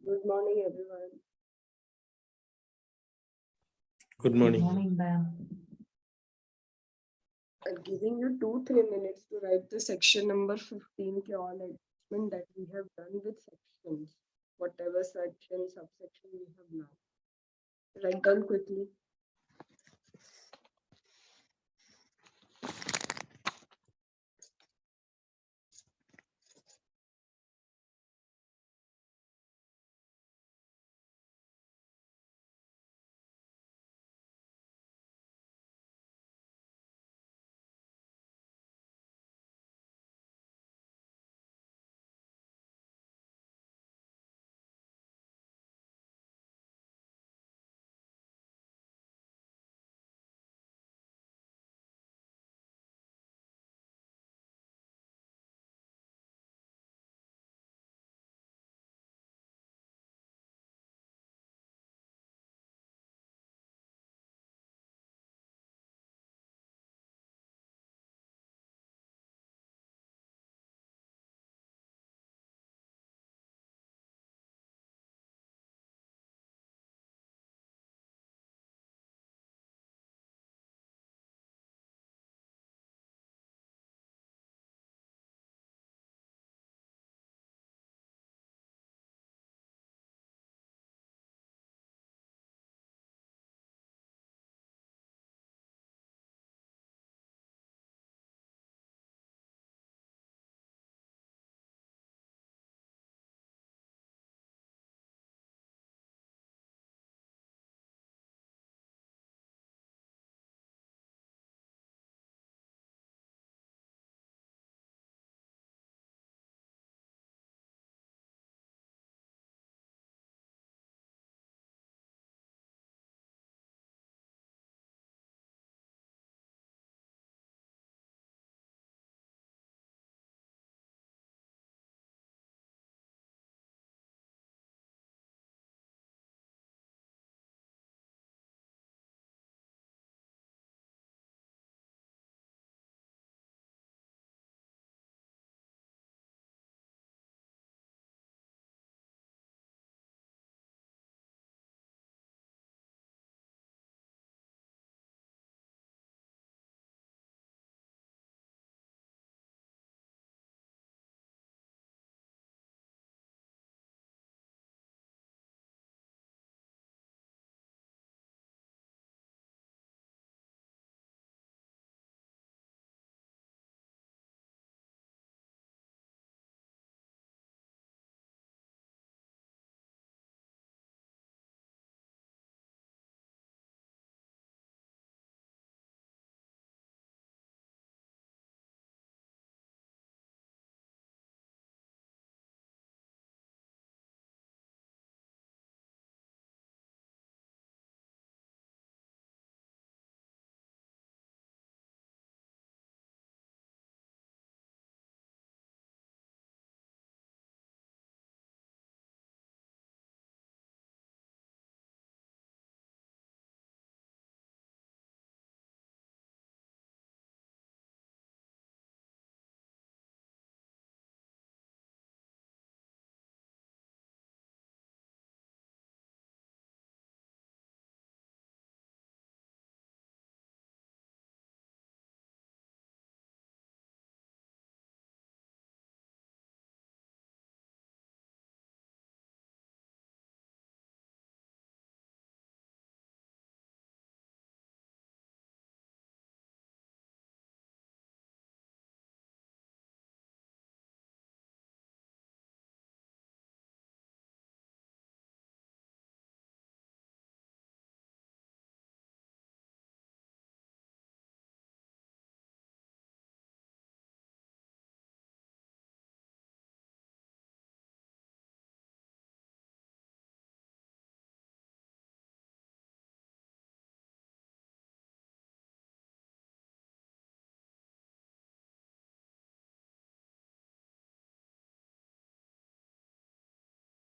Good morning, everyone. Good Good morning. morning, ma'am. I'm giving you 2-3 minutes to write the section number 15 ke all adjustment that we have done with sections, whatever section, subsection we have now. Write down quickly.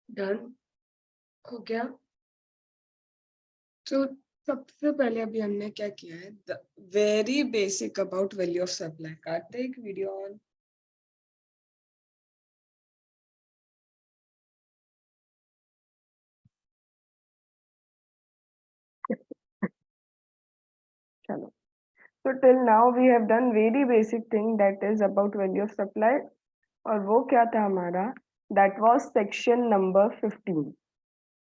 Done. हो गया? तो सबसे पहले अभी हमने क्या किया है? The very basic about value of supply. काटते एक वीडियो ऑन. चलो, so till now we have done very basic thing, that is about value of supply. और वो क्या था हमारा, that was section number 15.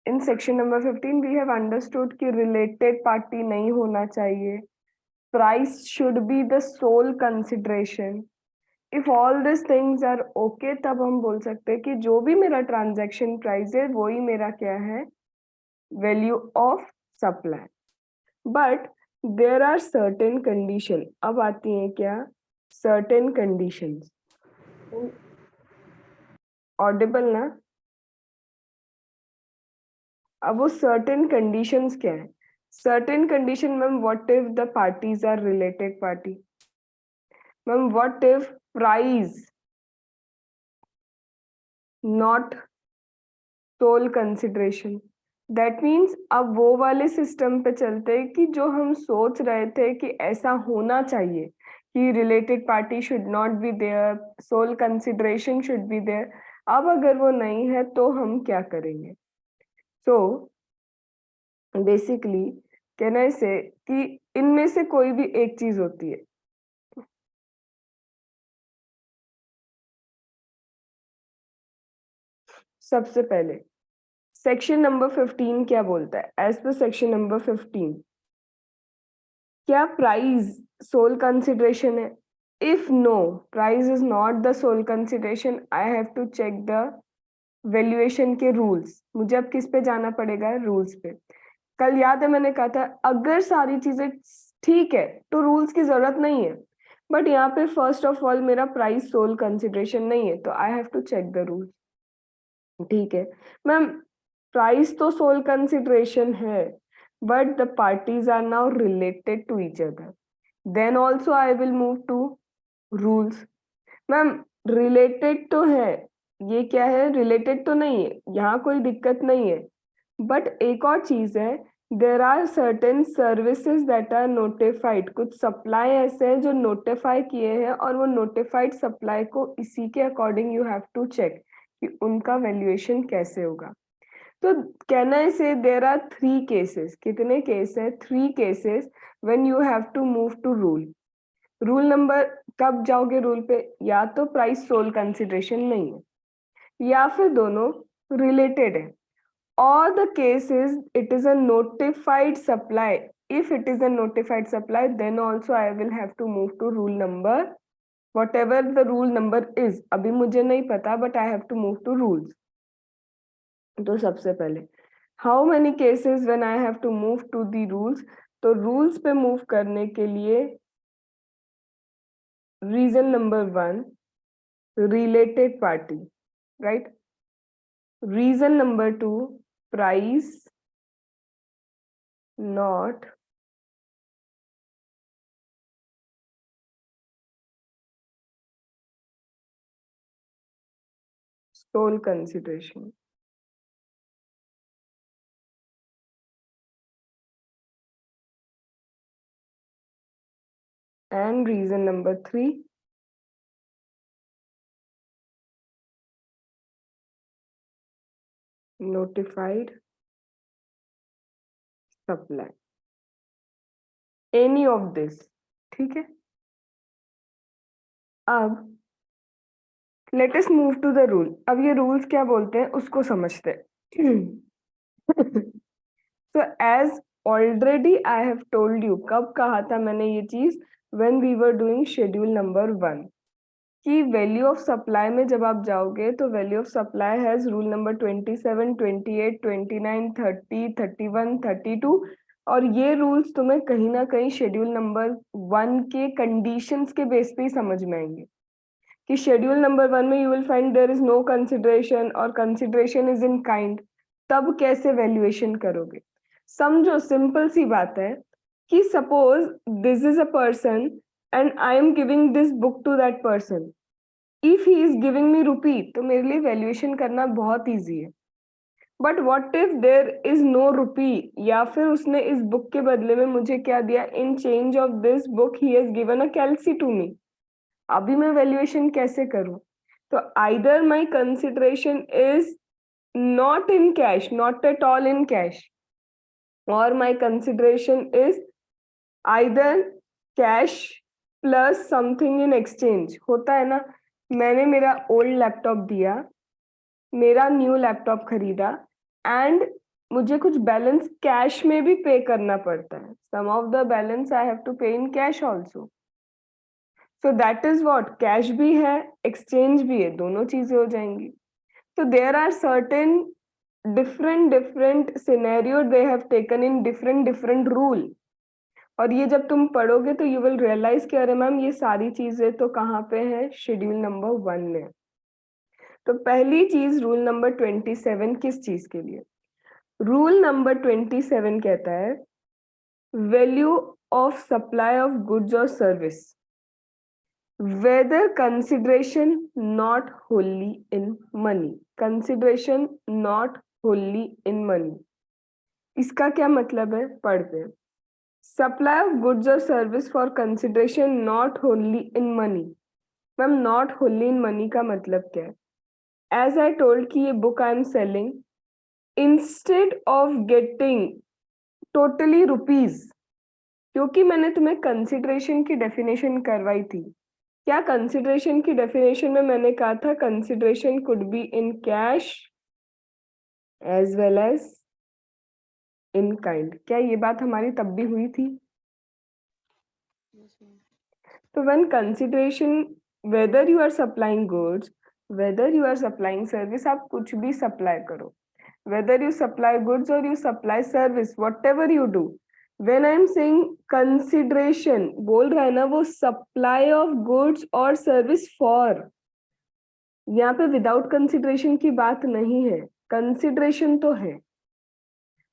In section number 15 we have understood कि related party नहीं होना चाहिए, price should be the sole consideration. If all these things are okay, तब हम बोल सकते हैं कि जो भी मेरा transaction price है वही मेरा क्या है, value of supply. But there are certain condition. अब आती हैं क्या, certain conditions. Audible ना? अब वो certain conditions क्या है? Certain condition, ma'am, what if the parties are related party? Ma'am, what if price not sole consideration? That means अब वो वाले सिस्टम पे चलते हैं कि जो हम सोच रहे थे कि ऐसा होना चाहिए कि related party should not be there, sole consideration should be there. अब अगर वो नहीं है तो हम क्या करेंगे? सो बेसिकली कैन आई से कि इनमें से कोई भी एक चीज होती है. सबसे पहले सेक्शन नंबर 15 क्या बोलता है? एज पर सेक्शन नंबर 15, क्या प्राइस सोल कंसिडरेशन है? If no, price is not the sole consideration, I have to check the valuation के रूल्स. मुझे अब किस पे जाना पड़ेगा? रूल्स पे. कल याद है मैंने कहा था अगर सारी चीजें ठीक है तो रूल्स की जरूरत नहीं है, बट यहाँ पे फर्स्ट ऑफ ऑल मेरा प्राइस सोल कंसिडरेशन नहीं है, तो I have to check the rules. ठीक है मैम, प्राइस तो सोल कंसिडरेशन है, but the parties are now related to each other. Then also I will move to rules. Ma'am, related तो है, ये क्या है? related तो नहीं है, यहाँ कोई दिक्कत नहीं है, but एक और चीज है, there are certain services that are notified. कुछ supply ऐसे हैं जो notify किए हैं और वो notified supply को इसी के according you have to check कि उनका valuation कैसे होगा. तो can I say there are 3 cases. कितने केस है? 3 cases when you have to move to rule. Rule number, कब जाओगे रूल पे? या तो प्राइस सोल कंसिडरेशन नहीं है या फिर दोनों रिलेटेड है. और the cases it is a notified supply. If it is a notified supply then also I will have to move to rule number whatever the rule number is. अभी मुझे नहीं पता but I have to move to rules. तो सबसे पहले how many cases when I have to move to the rules. तो rules पे move करने के लिए reason number 1, related party, right. Reason number 2, price not sole consideration. And reason number 3, notified supply. Any of this. ठीक है. अब let us move to the rule. अब ये रूल्स क्या बोलते हैं उसको समझते हैं. So as already I have told you, कब कहा था मैंने ये चीज? When we were doing schedule number 1, कि वैल्यू ऑफ सप्लाई में जब आप जाओगे तो value of supply has rule number 27, 28, 29, 30, 31, 32. और ये रूल्स तुम्हें कहीं ना कहीं शेड्यूल नंबर 1 के कंडीशंस के बेस पे ही समझ में आएंगे कि शेड्यूल नंबर 1 में you will find there is no consideration और कंसिडरेशन इज इन काइंड. तब कैसे वैल्यूएशन करोगे? समझो, सिंपल सी बात है कि suppose this is a person and I am giving this book to that person. If he is giving me rupee तो मेरे लिए वैल्यूएशन करना बहुत इजी है. But what if there is no rupee, या फिर उसने इस बुक के बदले में मुझे क्या दिया? In change of this book he has given a calcy to me. अभी मैं वैल्यूएशन कैसे करूं? तो either my consideration is not in cash, not at all in cash, or my consideration is either cash plus something in exchange, होता है ना, मैंने मेरा ओल्ड लैपटॉप दिया, मेरा न्यू लैपटॉप खरीदा, एंड मुझे कुछ बैलेंस कैश में भी पे करना पड़ता है. Some of the balance I have to pay in cash also. So that is what, cash भी है एक्सचेंज भी है, दोनों चीजें हो जाएंगी. So there are certain different scenario they have taken in different rule. और ये जब तुम पढ़ोगे तो यू विल रियलाइज कि अरे मैम ये सारी चीजें तो कहाँ पे है, शेड्यूल नंबर 1 में. तो पहली चीज रूल नंबर 27 किस चीज के लिए? रूल नंबर 27 कहता है value of supply of goods और service whether consideration not wholly in money. consideration not wholly in money, इसका क्या मतलब है, पढ़ते हैं. सप्लाई ऑफ गुड्स और service for consideration not wholly in money. Ma'am not wholly in money का मतलब क्या है? एज आई टोल्ड कि ये book I am selling, instead of getting totally rupees, क्योंकि मैंने तुम्हें कंसिडरेशन की डेफिनेशन करवाई थी. क्या कंसिडरेशन की डेफिनेशन में मैंने कहा था consideration could be in cash as well as in kind. क्या ये बात हमारी तब भी हुई थी? तो when consideration, whether you are supplying goods, whether you are supplying service, आप कुछ भी सप्लाई करो, वेदर यू सप्लाई गुड्स और you supply service, whatever you do, when I'm saying consideration, बोल रहा है ना वो supply of goods और service for, यहाँ पे विदाउट कंसिडरेशन की बात नहीं है. कंसिडरेशन तो है,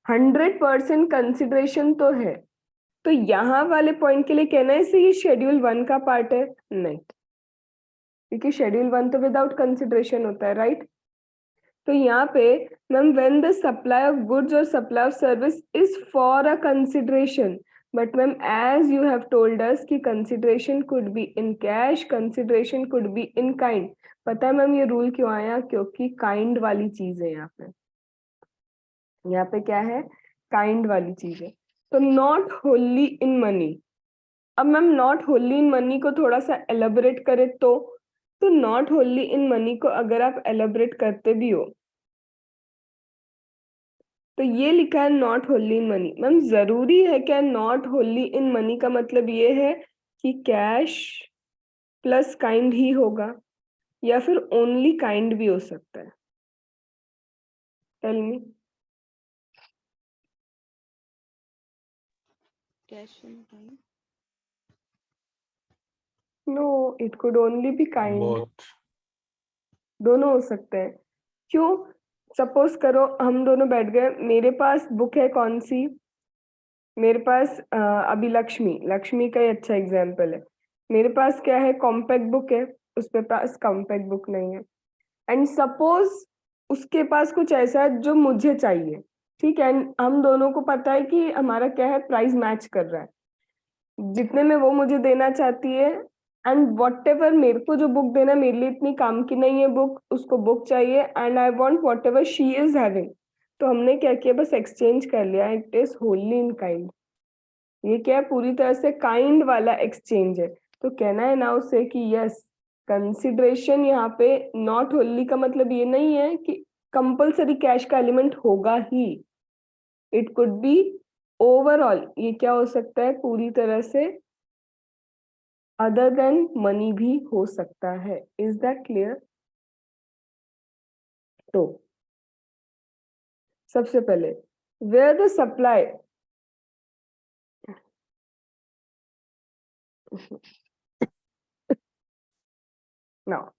100% कंसिडरेशन तो है. तो यहाँ वाले पॉइंट के लिए कहना है इसे ये शेड्यूल 1 का पार्ट है? नहीं, क्योंकि शेड्यूल 1 तो विदाउट कंसिडरेशन होता है, राइट? तो यहाँ पे ma'am when the supply of goods और supply of service is for a consideration, but ma'am as you have told us कि consideration could be in cash, consideration could be in kind. पता है ma'am ये rule क्यों आया? क्योंकि kind वाली चीज है यहाँ पे. यहाँ पे क्या है? काइंड वाली चीज है. तो नॉट होली इन मनी. अब ma'am not wholly in money को थोड़ा सा एलेबोरेट करें तो नॉट होली इन मनी को अगर आप एलेबोरेट करते भी हो तो ये लिखा है not wholly in money. Ma'am जरूरी है क्या नॉट होली इन मनी का मतलब ये है कि कैश प्लस काइंड ही होगा, या फिर ओनली काइंड भी हो सकता है? Tell me. Cash and kind. No, it could only be kind. both. दोनों हो सकते हैं. क्यों? सपोज करो हम दोनों बैठ गए, मेरे पास बुक है कौन सी, मेरे पास अभी लक्ष्मी का ही अच्छा एग्जाम्पल है. मेरे पास क्या है, कॉम्पैक्ट बुक है, उसके पास कॉम्पैक्ट बुक नहीं है. एंड सपोज उसके पास कुछ ऐसा है जो मुझे चाहिए, ठीक है, and हम दोनों को पता है कि हमारा क्या है, प्राइस मैच कर रहा है, जितने में वो मुझे देना चाहती है, एंड वॉट एवर मेरे को जो बुक देना मेरे लिए इतनी काम की नहीं है बुक, उसको बुक चाहिए, and I want what ever she is having. तो हमने क्या किया, बस एक्सचेंज कर लिया. It is Holi in kind. ये क्या है, पूरी तरह से काइंड वाला एक्सचेंज है. तो कहना है ना उसे कि यस, कंसिडरेशन यहाँ पे नॉट होली का मतलब ये नहीं है कि कंपलसरी कैश का एलिमेंट होगा ही. इट कुड बी ओवरऑल, ये क्या हो सकता है, पूरी तरह से अदर देन मनी भी हो सकता है. Is that clear? तो सबसे पहले where the supply, now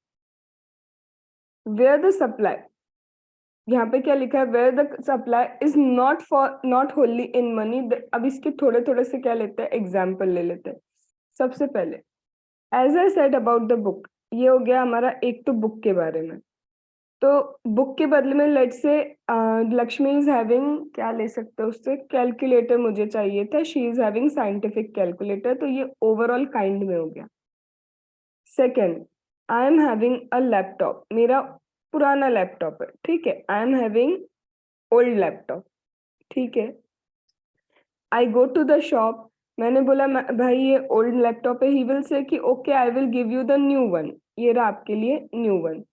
where the supply, यहाँ पे क्या लिखा है, where the supply is not for not wholly in money. अब इसके थोड़े थोड़े से क्या लेते हैं, एग्जाम्पल ले लेते हैं. सबसे पहले as I said about the book, ये हो गया हमारा एक तो बुक के बारे में. तो बुक के बदले में लेट से लक्ष्मी इज हैविंग, क्या ले सकते हैं उससे, कैलकुलेटर मुझे चाहिए था, she is having scientific calculator. तो ये ओवरऑल काइंड में हो गया. Second, I am having a laptop, मेरा पुराना लैपटॉप है, ठीक है, I am having old laptop, ठीक है. आई गो टू द शॉप, मैंने बोला भाई ये ओल्ड लैपटॉप है, ही विल से कि okay I will give you the new one, ये रहा आपके लिए न्यू वन,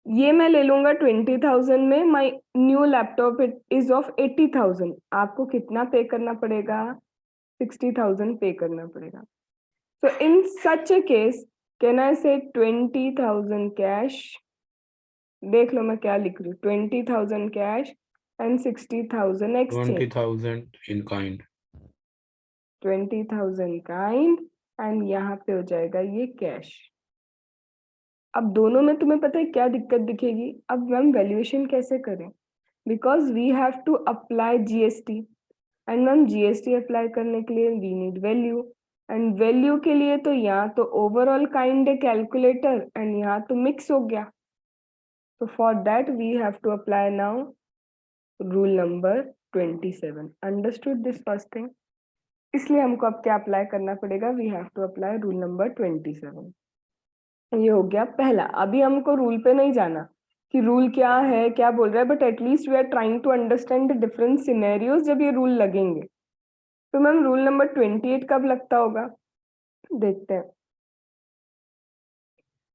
ये मैं ले लूंगा 20,000 में, my new laptop it is of 80,000, आपको कितना पे करना पड़ेगा? 60,000 पे करना पड़ेगा। So in such a case, can I say 20,000 cash? देख लो मैं क्या लिख रही हूँ, 20,000 cash and 60,000 exchange. 20,000 in kind. 20,000 kind and यहाँ पे हो जाएगा ये कैश। अब दोनों में तुम्हें पता है क्या दिक्कत दिखेगी? अब मैम वैल्यूएशन कैसे करें? Because we have to apply GST, and ma'am GST apply करने के लिए we need value, and value के लिए तो यहाँ तो ओवरऑल काइंड है कैलकुलेटर, एंड यहाँ तो मिक्स हो गया। तो for that we have to apply now rule number 27। Understood this first thing? इसलिए हमको अब क्या अप्लाई करना पड़ेगा? We have to apply rule number 27। ये हो गया पहला। अभी हमको रूल पे नहीं जाना कि रूल क्या है, क्या बोल रहा है, but at least we are trying to understand the different scenarios जब ये रूल लगेंगे। तो मैम रूल नंबर 28 कब लगता होगा? देखते हैं।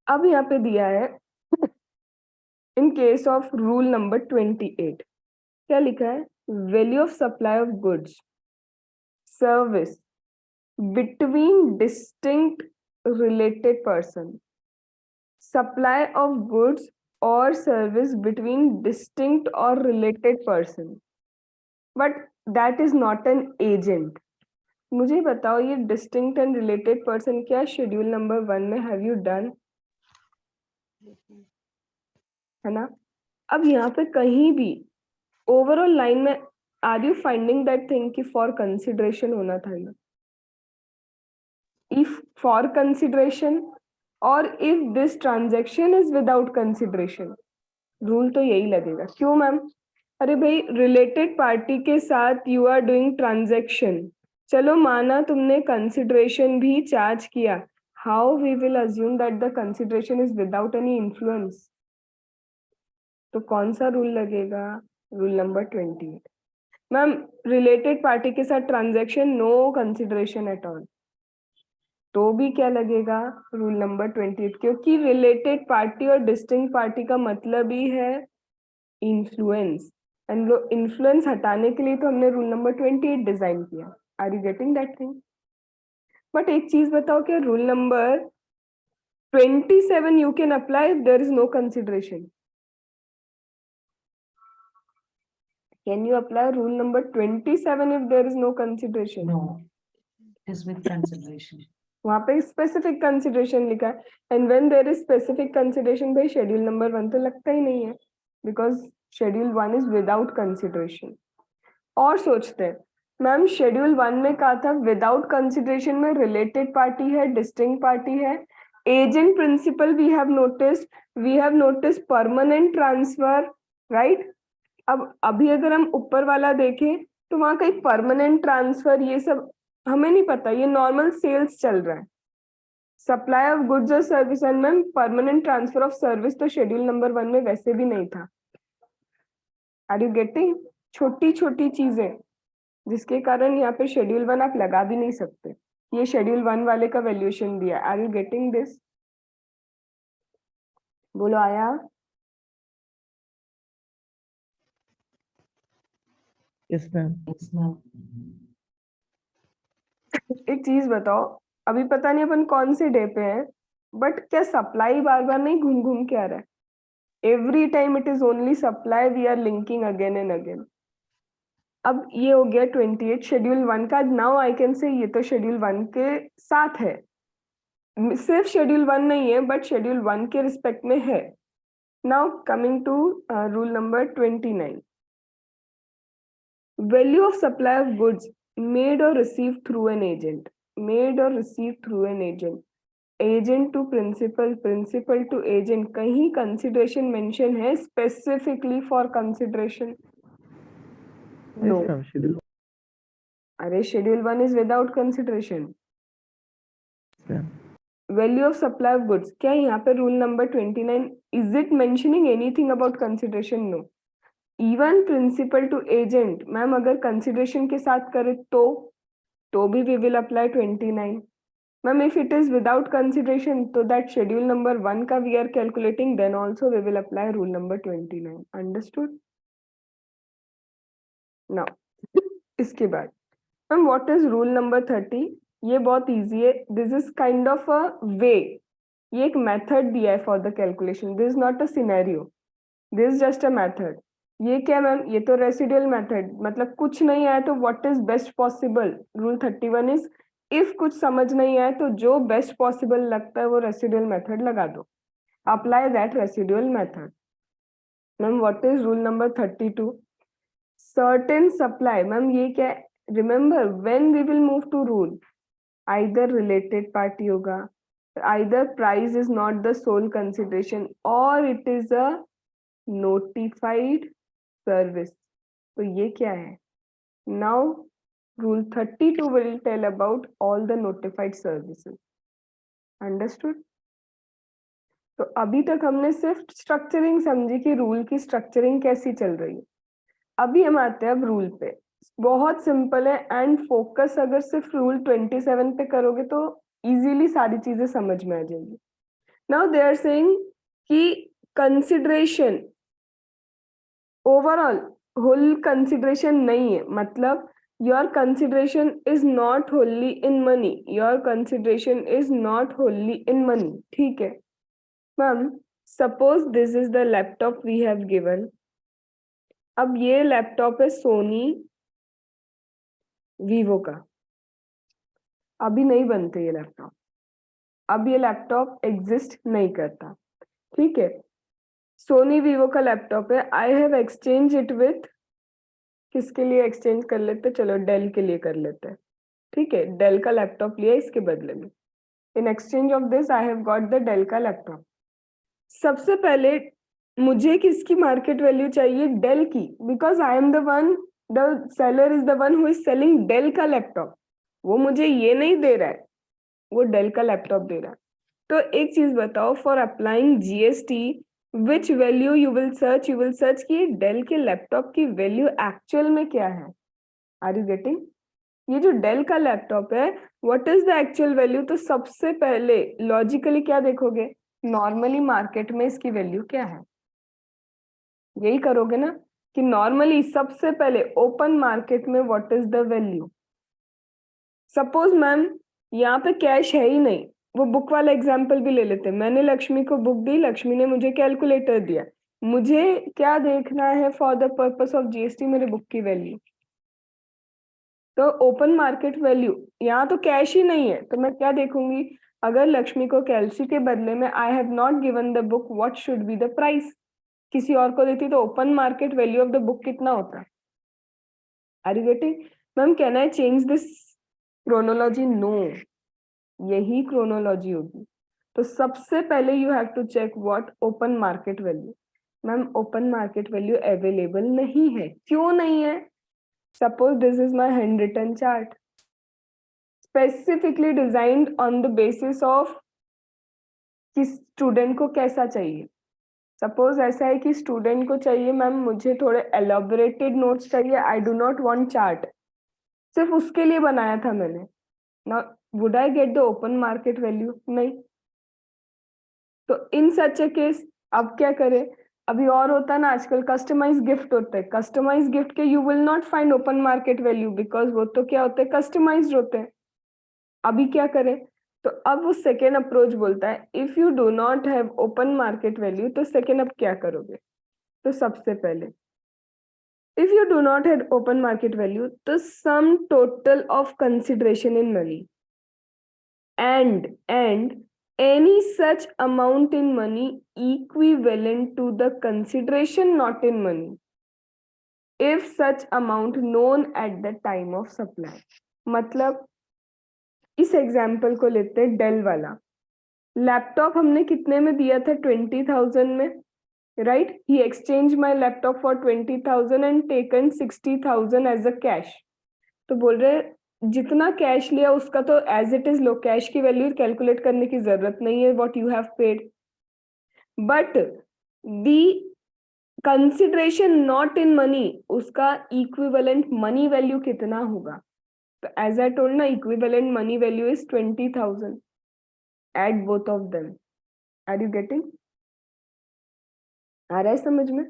अब यहाँ पे दिया है in case of rule number 28 क्या लिखा है? Value of supply of goods service between distinct related person, supply of goods or service between distinct or related person, but that is not an agent। मुझे बताओ ये distinct and related person क्या schedule number 1 में have you done? है ना? अब यहाँ पे कहीं भी ओवरऑल लाइन में are you finding that thing कि फॉर कंसिडरेशन होना था ना? इफ फॉर कंसिडरेशन और if this transaction is without consideration, rule तो यही लगेगा। क्यों मैम? अरे भाई रिलेटेड पार्टी के साथ यू आर डूइंग ट्रांजेक्शन, चलो माना तुमने कंसिडरेशन भी चार्ज किया, how we will assume that the consideration is without any influence? तो कौन सा रूल लगेगा? Rule number 28। Ma'am related party के साथ transaction no consideration at all, तो भी क्या लगेगा? रूल नंबर 28, क्योंकि रिलेटेड पार्टी और डिस्टिंक्ट पार्टी का मतलब ही है इन्फ्लुएंस, एंड वो इन्फ्लुएंस हटाने के लिए तो हमने रूल नंबर 28 डिजाइन किया। Are you getting that thing? But एक चीज बताओ, क्या rule number 27 you can apply if there is no consideration? Can you apply rule number 27 if there is no consideration? No, it is with consideration. वहां पे specific consideration लिखा है, and when there is specific consideration, भाई schedule number 1 तो लगता ही नहीं है, because schedule 1 is without consideration. और सोचते हैं मैम शेड्यूल 1 में कहा था विदाउट कंसिडरेशन में रिलेटेड पार्टी है, डिस्टिंक्ट पार्टी है, agent principal we have notice permanent transfer, right? अब अभी अगर हम ऊपर वाला देखें तो वहां कहीं परमानेंट ट्रांसफर ये सब हमें नहीं पता, ये नॉर्मल सेल्स चल रहा है, सप्लाई ऑफ गुड्स और service, and ma'am permanent transfer of service तो शेड्यूल नंबर 1 में वैसे भी नहीं था। Are you getting? छोटी छोटी चीजें जिसके कारण यहाँ पे शेड्यूल 1 आप लगा भी नहीं सकते, ये शेड्यूल 1 वाले का वैल्यूएशन दिया। Are you getting this? बोलो आया? Yes, ma'am. Yes, ma'am. एक चीज बताओ, अभी पता नहीं अपन कौन से डे पे हैं, बट क्या सप्लाई बार बार नहीं घूम घूम के आ रहा है? Every time it is only supply, we are linking again and again. अब ये हो गया 28 शेड्यूल 1 का। नाउ आई कैन से ये तो शेड्यूल 1 के साथ है, सिर्फ शेड्यूल 1 नहीं है बट शेड्यूल 1 के रिस्पेक्ट में है। Now coming to rule number 29, value of supply of goods made और receive through an agent, made और receive through an agent, agent to principal, principal to agent, कहीं कंसिडरेशन मेंशन है specifically for consideration? No. Yes, ma'am. Schedule. अरे schedule 1 is without consideration. Ma'am. Value of supply of goods, क्या यहाँ पे rule number 29 is it mentioning anything about consideration? No. Even principal to agent, ma'am अगर consideration के साथ करे तो तो भी we will apply 29. Ma'am, if it is without consideration, so that schedule number 1 ka we are calculating, then also we will apply rule number 29. Understood? Now, इसके बाद ma'am what is rule number 30? ये बहुत easy है. This is kind of a way. ये एक method दिया है for the calculation. This is not a scenario. This is just a method. ये क्या मैम? ये तो रेसिडुअल मेथड, मतलब कुछ नहीं आया तो what is best possible. Rule 31 is if कुछ समझ नहीं आया तो जो बेस्ट पॉसिबल लगता है वो रेसिडुअल मेथड लगा दो. Apply that residual method. Ma'am what is rule number 32? Certain supply. Ma'am ये क्या? Remember when we will move to rule, either related party होगा, either price is not the sole consideration और it is a notified service. तो ये क्या है? Now rule 32 will tell about all the notified services. Understood? तो अभी तक हमने सिर्फ स्ट्रक्चरिंग समझी कि रूल की स्ट्रक्चरिंग कैसी चल रही है. अभी हम आते हैं अब रूल पे. बहुत सिंपल है एंड फोकस अगर सिर्फ रूल 27 पे करोगे तो इजीली सारी चीजें समझ में आ जाएगी. नाउ दे आर सेइंग कि कंसिडरेशन ओवरऑल होल कंसिडरेशन नहीं है, मतलब your consideration is not wholly in money. Your consideration is not wholly in money. ठीक है ma'am. Suppose this is the laptop we have given. अब ये laptop है Soni Vivo का. अभी नहीं बनते ये लैपटॉप. अब ये लैपटॉप एग्जिस्ट नहीं करता. ठीक है. सोनी वीवो का लैपटॉप है. I have exchange it with, किसके लिए एक्सचेंज कर लेते? चलो डेल के लिए कर लेते हैं. ठीक है. डेल का लैपटॉप लिया इसके बदले में. In exchange of this I have got the Dell का लैपटॉप. सबसे पहले मुझे किसकी मार्केट वैल्यू चाहिए? डेल की, because I am the one, the seller is the one who is selling Dell का लैपटॉप. वो मुझे ये नहीं दे रहा है, वो डेल का लैपटॉप दे रहा है. तो एक चीज बताओ, for applying GST which value you will search? You will search कि डेल के लैपटॉप की वैल्यू एक्चुअल में क्या है. Are you getting? ये जो डेल का लैपटॉप है what is the actual value? तो सबसे पहले लॉजिकली क्या देखोगे? नॉर्मली मार्केट में इसकी वैल्यू क्या है. यही करोगे ना कि नॉर्मली सबसे पहले ओपन मार्केट में what is the value. Suppose ma'am यहाँ पे कैश है ही नहीं. वो बुक वाला एग्जाम्पल भी ले लेते हैं. मैंने लक्ष्मी को बुक दी, लक्ष्मी ने मुझे कैलकुलेटर दिया. मुझे क्या देखना है for the purpose of GST? मेरे बुक की वैल्यू. तो ओपन मार्केट वैल्यू, यहाँ तो कैश ही नहीं है तो मैं क्या देखूंगी? अगर लक्ष्मी को कैल्सी के बदले में I have not given the book, what should be the price? किसी और को देती तो open market value of the book कितना होता? Are you getting? Ma'am can I change this chronology? No, यही क्रोनोलॉजी होगी. तो सबसे पहले you have to check what open market value. Ma'am open market value available नहीं है. क्यों नहीं है? Suppose this is my hand written chart specifically designed on the basis of कि स्टूडेंट को कैसा चाहिए. सपोज ऐसा है कि स्टूडेंट को चाहिए मैम मुझे थोड़े एलॉबरेटेड नोट्स चाहिए, I do not want chart, सिर्फ उसके लिए बनाया था मैंने. Now would I get the open market value? नहीं. तो इन सच ए केस अब क्या करें? अभी और होता है ना आजकल कस्टमाइज गिफ्ट होते हैं. कस्टमाइज गिफ्ट के you will not find open market value because वो तो क्या होते हैं? कस्टमाइज्ड होते हैं. अभी क्या करें? तो अब वो सेकेंड अप्रोच बोलता है if you do not have open market value तो सेकेंड अब क्या करोगे? तो सबसे पहले if you do not have open market value, the sum total of consideration in money and any such amount in money equivalent to the consideration not in money if such amount known at the time of supply. मतलब इस example को लेते हैं del वाला. Laptop हमने कितने में दिया था? 20,000 में, right? He exchange my laptop for 20,000 and taken 60,000 as a cash. तो बोल रहे जितना कैश लिया उसका तो एज इट इज लो, कैश की वैल्यू कैलकुलेट करने की जरूरत नहीं है what you have paid. But the consideration not in money, उसका इक्विवेलेंट मनी वैल्यू कितना होगा? तो as I told ना, equivalent money value is 20,000. Add both of them. Are you getting? आ रहा है समझ में?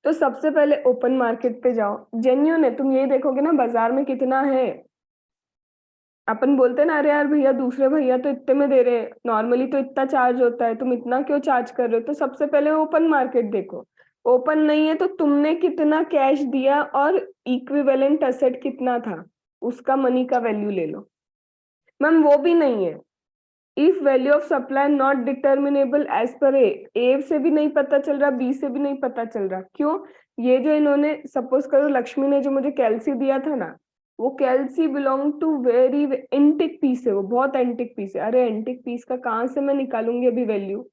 तो सबसे पहले ओपन मार्केट पे जाओ, जेन्युइन है, तुम ये देखोगे ना बाजार में कितना है। अपन बोलते ना, अरे यार भैया दूसरे भैया तो इतने में दे रहे हैं, नॉर्मली तो इतना चार्ज होता है, तुम इतना क्यों चार्ज कर रहे हो? तो सबसे पहले ओपन मार्केट देखो। ओपन नहीं है तो तुमने कितना कैश दिया और इक्विवेलेंट असेट कितना था, उसका मनी का वैल्यू ले लो। मैम वो भी नहीं है। If value of supply not determinable as per a से भी नहीं पता चल रहा, बी से भी नहीं पता चल रहा। क्यों? ये जो इन्होंने, सपोज करो लक्ष्मी ने जो मुझे कैल्सी दिया था ना, वो calcy belong to very antique piece है, वो बहुत एंटिक पीस है। अरे एंटिक पीस का कहाँ से मैं निकालूंगी अभी वैल्यू?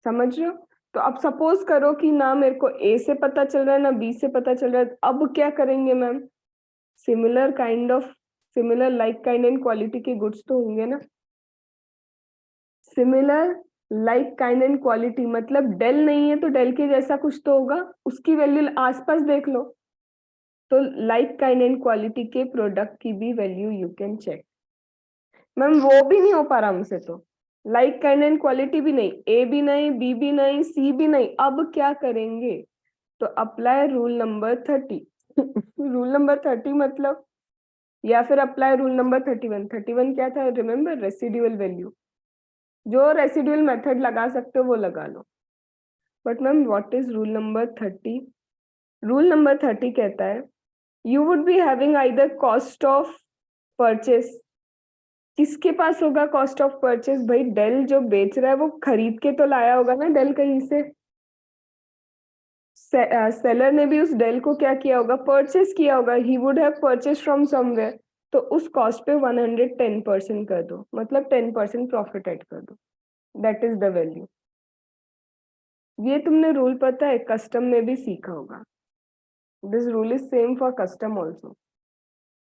समझ रहे हो? तो अब सपोज करो कि ना मेरे को ए से पता चल रहा है ना बी से पता चल रहा है, अब क्या करेंगे ma'am? Similar kind of, similar like kind and quality के गुड्स तो होंगे ना। Similar like kind and quality मतलब डेल नहीं है तो डेल के जैसा कुछ तो होगा, उसकी वैल्यू आसपास देख लो। तो लाइक काइंड एंड क्वालिटी के प्रोडक्ट की भी value you can check. Ma'am वो भी नहीं हो पा रहा हमसे, तो लाइक काइंड एंड क्वालिटी भी नहीं, ए भी नहीं, बी भी नहीं, सी भी नहीं। अब क्या करेंगे? तो apply rule number 30। Rule number 30 मतलब, या फिर अप्लाई रूल नंबर 31। 31 क्या था रिमेम्बर? Residual value. जो रेसिडुअल मेथड लगा सकते हो वो लगा लो। But ma'am what is rule number 30? Rule number 30 कहता है you would be having either cost of purchase. किसके पास होगा कॉस्ट ऑफ परचेस? भाई डेल जो बेच रहा है वो खरीद के तो लाया होगा ना डेल कहीं से। सेलर ने भी उस डेल को क्या किया होगा? परचेस किया होगा। He would have purchase from somewhere. तो उस कॉस्ट पे 110% कर दो, मतलब 10% प्रॉफिट ऐड कर दो। That is the value. ये तुमने रूल पता है कस्टम में भी सीखा होगा। This rule is same for custom also.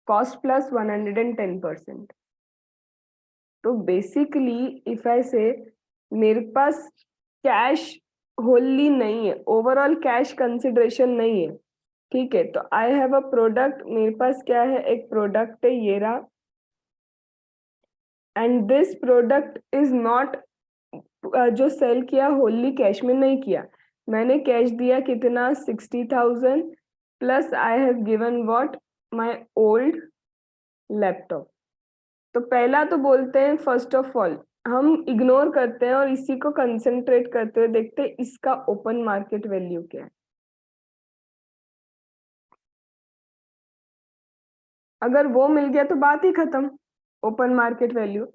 Cost plus 110%। तो बेसिकली इफ आई से, मेरे पास कैश होली नहीं है, ओवरऑल कैश कंसिडरेशन नहीं है, ठीक है। तो आई हैव अ प्रोडक्ट, मेरे पास क्या है? एक प्रोडक्ट है ये रहा, and this product is not, जो सेल किया होली कैश में नहीं किया। मैंने कैश दिया कितना? 60,000 plus I have given what? My old laptop. तो पहला तो बोलते हैं फर्स्ट ऑफ ऑल हम इग्नोर करते हैं और इसी को कंसंट्रेट करते हुए देखते हैं इसका ओपन मार्केट वैल्यू क्या है। अगर वो मिल गया तो बात ही खत्म, open market value.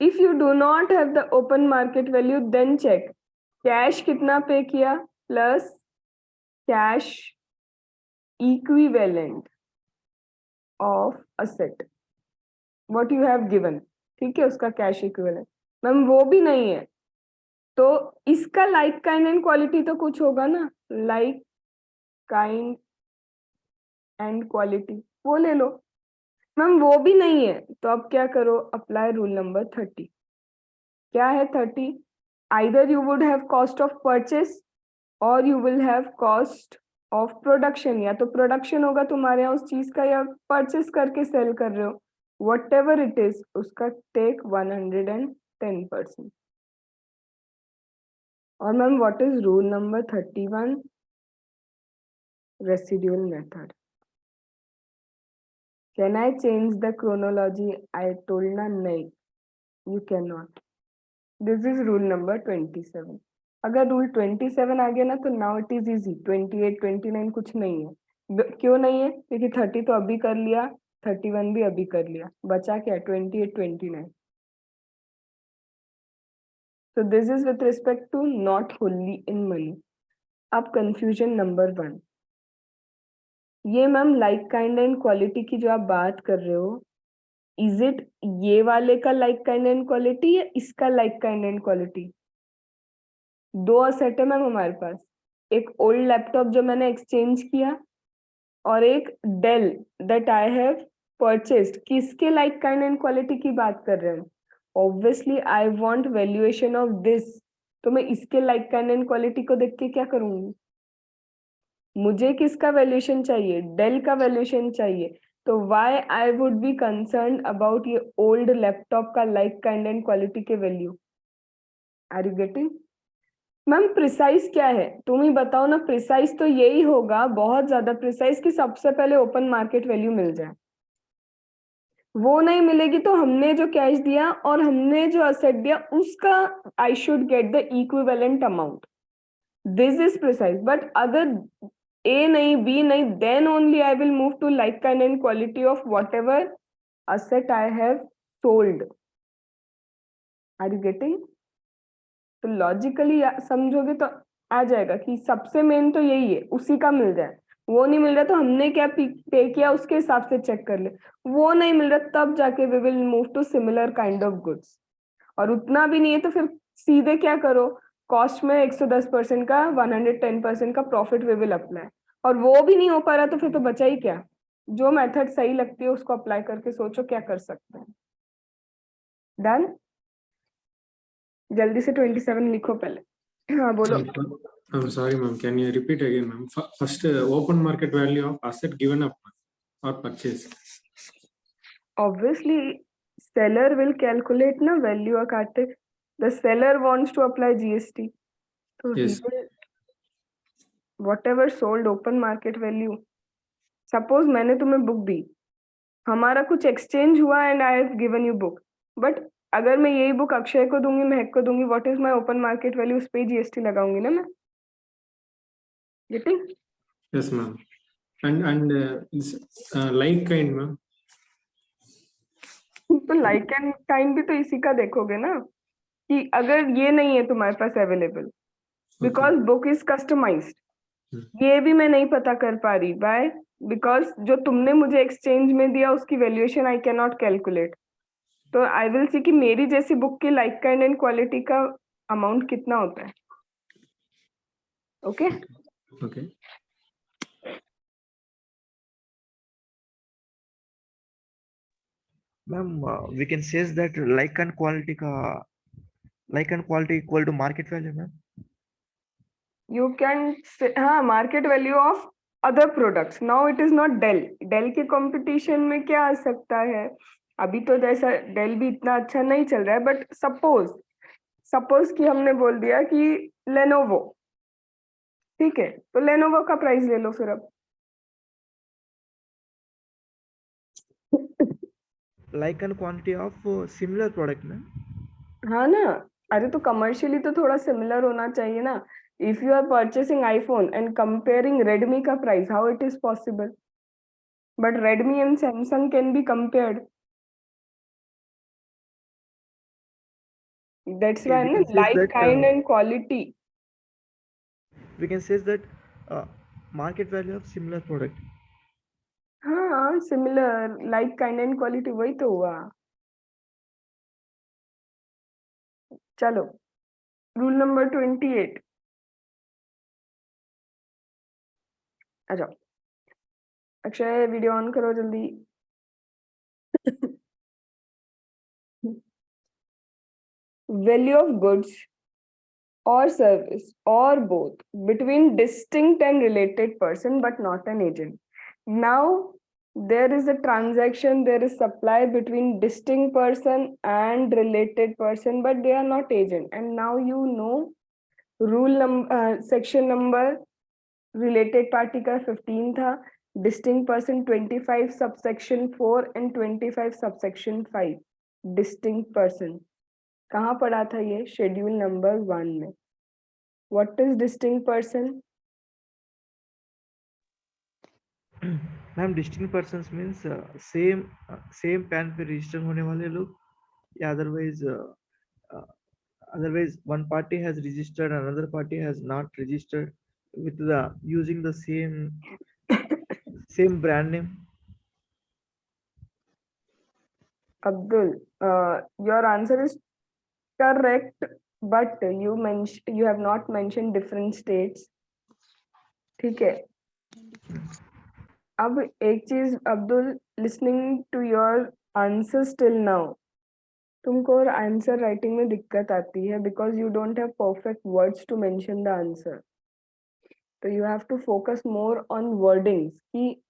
If you do not have the open market value then check cash कितना पे किया plus cash equivalent of asset what you have given, ठीक है, उसका कैश इक्विवेलेंट। मैम वो भी नहीं है तो इसका लाइक काइंड एंड क्वालिटी तो कुछ होगा ना, लाइक काइंड एंड क्वालिटी, वो ले लो। मैम वो भी नहीं है तो अब क्या करो? Apply rule number 30। क्या है 30? Either you would have cost of purchase और you will have cost of production. या तो प्रोडक्शन होगा तुम्हारे यहाँ उस चीज का, या परचेस करके सेल कर रहे हो, वट एवर इट इज, उसका टेक 110%। और ma'am what is rule number 31? Residual method. Can I change the chronology? I told ना, नहीं, you can not. This is rule number 27। अगर रूल 27 आ गया ना तो नाउ इट इज इजी। 28 29 कुछ नहीं है। क्यों नहीं है? क्योंकि 30 तो अभी कर लिया, 31 भी अभी कर लिया, बचा क्या? 28 29। So this is with respect to not wholly in money. अब कंफ्यूजन नंबर 1, ये ma'am like kind and quality की जो आप बात कर रहे हो, इज इट ये वाले का लाइक काइंड एंड क्वालिटी या इसका लाइक काइंड एंड क्वालिटी? दो असेट है मैम हमारे पास, एक ओल्ड लैपटॉप जो मैंने एक्सचेंज किया और एक Dell that I have purchased. किसके लाइक काइंड एंड क्वालिटी की बात कर रहे हैं? Obviously I want valuation of this. तो मैं इसके लाइक काइंड एंड क्वालिटी को देख के क्या करूंगी? मुझे किसका वैल्यूएशन चाहिए? डेल का वैल्यूएशन चाहिए। तो why I would be concerned about ये old laptop का like kind and quality के value? Are you getting? Ma'am precise क्या है, तुम ही बताओ ना. प्रिसाइज तो यही होगा, बहुत ज्यादा प्रिसाइज, कि सबसे पहले ओपन मार्केट वैल्यू मिल जाए. वो नहीं मिलेगी तो हमने जो कैश दिया और हमने जो असेट दिया उसका I should get the equivalent amount. This is precise. But अगर ए नहीं बी नहीं, then only I will move to like kind and quality of whatever asset I have sold. Are you getting? तो logically समझोगे तो आ जाएगा कि सबसे main तो यही है, उसी का मिल जाए. वो नहीं मिल रहा तो हमने क्या पे किया उसके हिसाब से चेक कर ले. वो नहीं मिल रहा तब जाके we will move to similar kind of goods. और उतना भी नहीं है तो फिर सीधे क्या करो, कॉस्ट में 110% का 110% का प्रॉफिट वी विल अप्लाई. और वो भी नहीं हो पा रहा तो फिर तो बचा ही क्या. जो मेथड सही लगती है उसको अप्लाई करके सोचो क्या कर सकते हैं. डन. जल्दी से 27 लिखो पहले. हाँ बोलो. I'm sorry, ma'am. Can you repeat again, ma'am? First, open market value of asset given up or purchase. Obviously, seller will calculate na value of Kartik. The seller wants to apply GST. So Yes. he will, whatever sold open market value. Suppose मैंने तुम्हें book दी, हमारा कुछ exchange हुआ and I have given you book. But अगर मैं यही book Akshay को दूंगी, महक को दूंगी, what is my open market value, उस पे जीएसटी लगाऊंगी ना मैं. Getting? Yes, ma'am. And like kind, ma'am. तो लाइक एंड टाइम भी तो इसी का देखोगे ना, कि अगर ये नहीं है तुम्हारे पास available because book is customized, ये भी मैं नहीं पता कर पा रही. बाय बिकॉज जो तुमने मुझे एक्सचेंज में दिया उसकी valuation I can not calculate. तो आई विल सी कि मेरी जैसी बुक की लाइक काइंड एंड क्वालिटी का अमाउंट कितना होता है. Okay. Okay. Ma'am, we can say that like and quality equal to market value, ma'am. You can हाँ, market value of other products. Now it is not Dell. Dell के competition में क्या आ सकता है, अभी तो जैसा डेल भी इतना अच्छा नहीं चल रहा है. बट सपोज कि हमने बोल दिया कि लेनोवो, ठीक है, तो लेनोवो का प्राइस ले लो फिर. अब Like and quantity of similar product, ma'am. हाँ ना. अरे तो कमर्शियली तो थोड़ा सिमिलर होना चाहिए ना. If you are purchasing iPhone and comparing Redmi का price, how it is possible? But Redmi and Samsung can be compared. That's why We ना can say like that kind and quality. we can say that market value of similar product. हाँ, similar like kind and quality, वही तो हुआ. चलो, rule number 28 आ जाओ. Akshay video on करो जल्दी. Value of goods or service or both between distinct and related person but not an agent. Now there is a transaction, there is supply between distinct person and related person, but they are not agent. And now you know rule number section number related party का 15 था, distinct person 25 subsection 4 and 25 subsection 5. distinct person कहाँ पढ़ा था ये? Schedule number 1 में. What is distinct person? Ma'am, distinct persons means same PAN पे register होने वाले लोग, या otherwise one party has registered, another party has not registered with the using the same brand name. Abdul, your answer is correct, but you have not mentioned different states. ठीक है. अब एक चीज Abdul, listening to your answers till now, तुमको और answer writing में दिक्कत आती है because you don't have perfect words to mention the answer. So you have to focus more on wordings,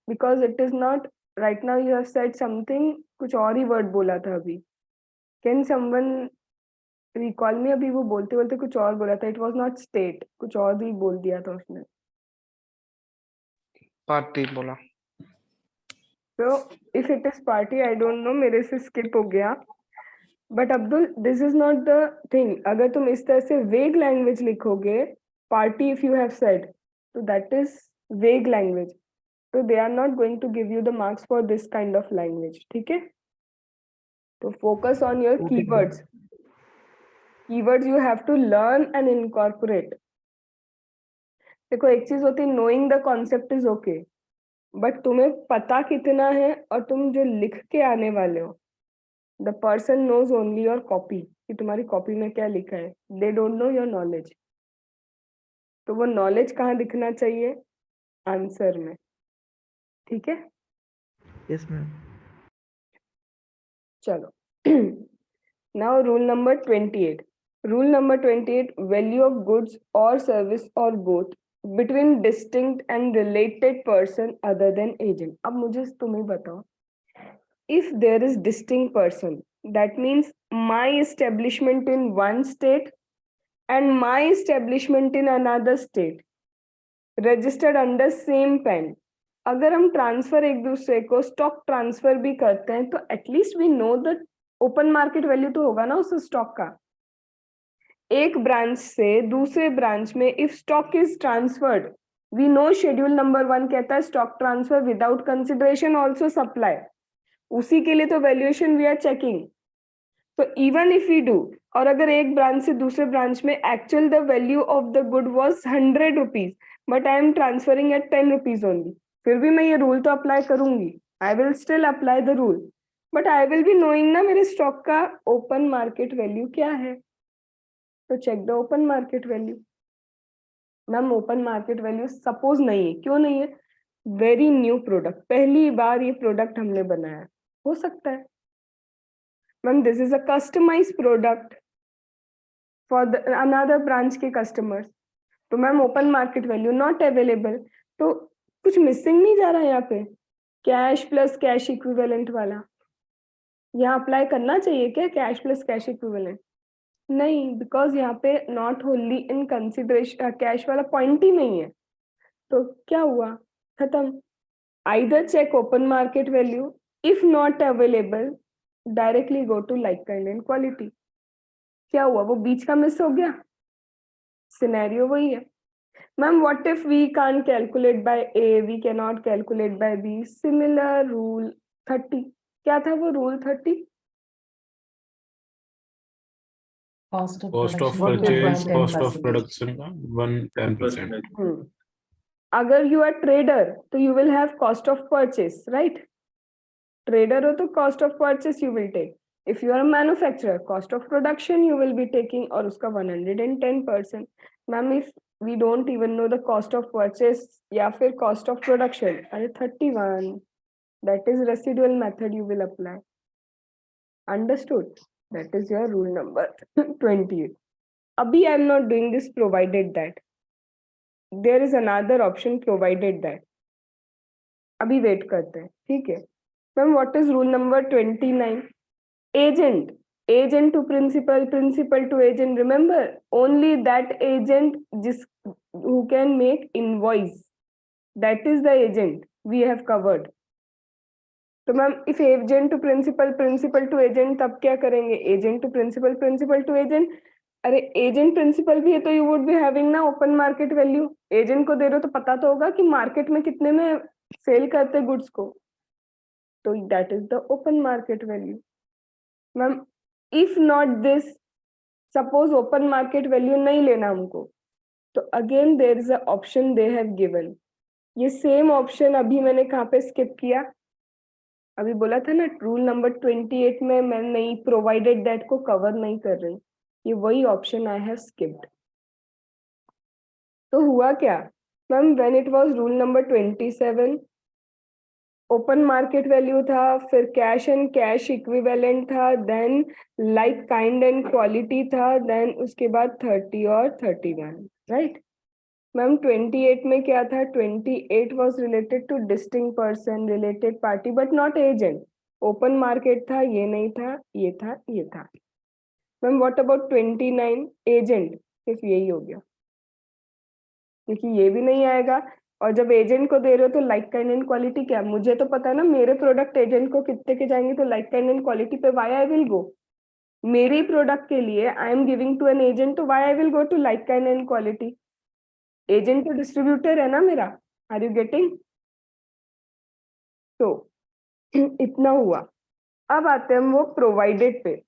because it is not right now you have said something, कुछ और ही word बोला था अभी. Can someone recall me? अभी वो बोलते बोलते कुछ और बोला था. It was not state. कुछ और ही बोल दिया था उसने. पार्टी बोला. So if it is party, I don't know, मेरे से skip हो गया. But Abdul, this is not the thing. अगर तुम इस तरह से vague language लिखोगे, party if you have said, so that is vague language. So they are not going to give you the marks for this kind of language. ठीक है? So focus on your Okay, keywords. Keywords you have to learn and incorporate. देखो एक चीज होती है knowing the concept is okay, but तुम्हें पता कितना है और तुम जो लिख के आने वाले हो, the person knows only your copy, कि तुम्हारी कॉपी में क्या लिखा है. They don't know your knowledge. तो वो knowledge कहाँ दिखना चाहिए? आंसर में. ठीक है? yes ma'am. चलो. Now rule number 28. Rule number 28, value of goods or service or both between distinct and related person other than agent. अब मुझे तुम्हें बताओ. If there is distinct person, that means my establishment in one state and my establishment in another state, registered under same pen. अगर हम transfer एक दूसरे को stock transfer भी करते हैं तो at least we know the open market value तो होगा ना उस स्टॉक का. एक ब्रांच से दूसरे ब्रांच में if stock is transferred, we know schedule number 1 कहता है stock transfer without consideration also supply. उसी के लिए तो वैल्यूएशन वी आर चेकिंग. तो इवन इफ वी डू, और अगर एक ब्रांच से दूसरे ब्रांच में actual the value of the good was 100 rupees but I am transferring at 10 rupees only, फिर भी मैं ये रूल तो अप्लाई करूंगी. I will still apply the rule, but I will be knowing ना मेरे स्टॉक का ओपन मार्केट वैल्यू क्या है. तो check the open market value. Ma'am open market value suppose नहीं है. क्यों नहीं है? वेरी न्यू प्रोडक्ट, पहली बार ये प्रोडक्ट हमने बनाया. हो सकता है ma'am this is a customize product for another branch के कस्टमर्स. तो ma'am open market value not available. तो कुछ मिसिंग नहीं जा रहा है यहाँ पे? कैश प्लस कैश इक्विवेलेंट वाला यहाँ अप्लाई करना चाहिए क्या? कैश प्लस कैश इक्विवेलेंट नहीं, बिकॉज यहाँ पे not wholly in consideration, cash वाला पॉइंट ही नहीं है. तो क्या हुआ? खत्म. Either check open market value, if not available directly go to like kind and quality. क्या हुआ? वो बीच का मिस हो गया. सिनेरियो वही है. Ma'am what if we can't calculate by A, we can not calculate by B. Similar rule 30. क्या था वो rule 30? Cost of Cost of production, purchase, one cost of 10%. production का 110%. अगर यू आर ट्रेडर तो you will have cost of purchase, right? Trader हो तो cost of purchase you will take. If you are manufacturer, cost of production you will be taking और उसका 110%. Ma'am if we don't even know the cost of purchase या फिर cost of production, अरे 31, that is residual method you will apply. Understood? That is your rule number 28. अभी आई am not doing this provided that. There is another option provided that. अभी wait करते हैं. ठीक है ma'am. What is rule number 29? Agent, agent to principal, principal to agent. Remember, only that agent who can make invoice, that is the agent we have covered. तो ma'am if agent to principal, principal to agent, तब क्या करेंगे? agent to principal, principal to agent. अरे agent principal भी है तो you would be having ना open market value. agent को दे रहे हो तो पता तो होगा कि market में कितने में सेल करते goods को. तो that is the open market value. Ma'am if not this, suppose open market value नहीं लेना हमको, तो again there is a option they have given. ये सेम ऑप्शन अभी मैंने कहाँ पे स्किप किया? अभी बोला था ना रूल नंबर 28 में मैं नहीं प्रोवाइडेड दैट को कवर नहीं कर रही. ये वही ऑप्शन आई हैव स्किप्ड. तो हुआ क्या ma'am? When it was rule number 27, open market value था, फिर कैश एंड कैश इक्विवेलेंट था, then like kind and quality था, देन उसके बाद 30 और 31, राइट? मैम 28 में क्या था? 28 was related to distinct person, related party, but not agent. Open market था, ये नहीं था, ये था, ये था. Ma'am what about 29? एजेंट, सिर्फ यही हो गया, क्योंकि ये भी नहीं आएगा. और जब एजेंट को दे रहे हो तो लाइक काइंड एंड क्वालिटी क्या? मुझे तो पता है ना, मेरे प्रोडक्ट एजेंट को कितने के जाएंगे, तो लाइक काइंड एंड क्वालिटी पे वाई आई विल गो. मेरे प्रोडक्ट के लिए I am giving to an agent, तो why I will go to like kind and quality. Agent तो डिस्ट्रीब्यूटर है ना मेरा. Are you getting? तो इतना हुआ. अब आते हैं हम वो प्रोवाइडेड पे.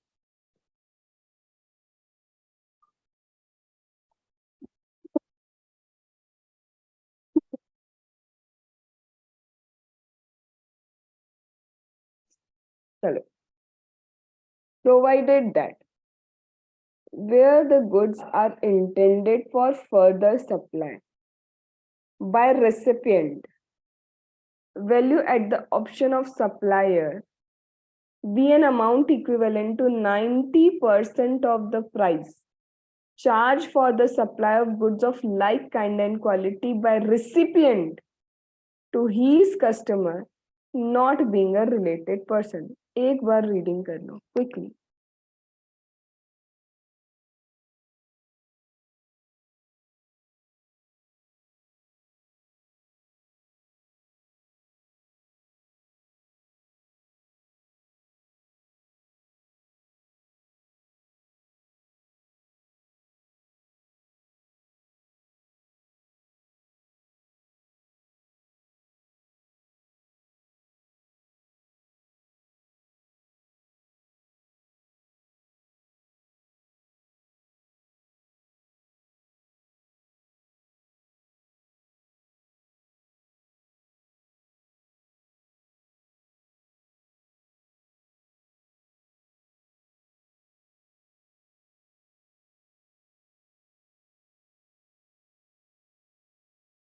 चलो, provided that where the goods are intended for further supply by recipient, value at the option of supplier be an amount equivalent to 90% of the price charged for the supply of goods of like kind and quality by recipient to his customer not being a related person. एक बार reading कर लो quickly.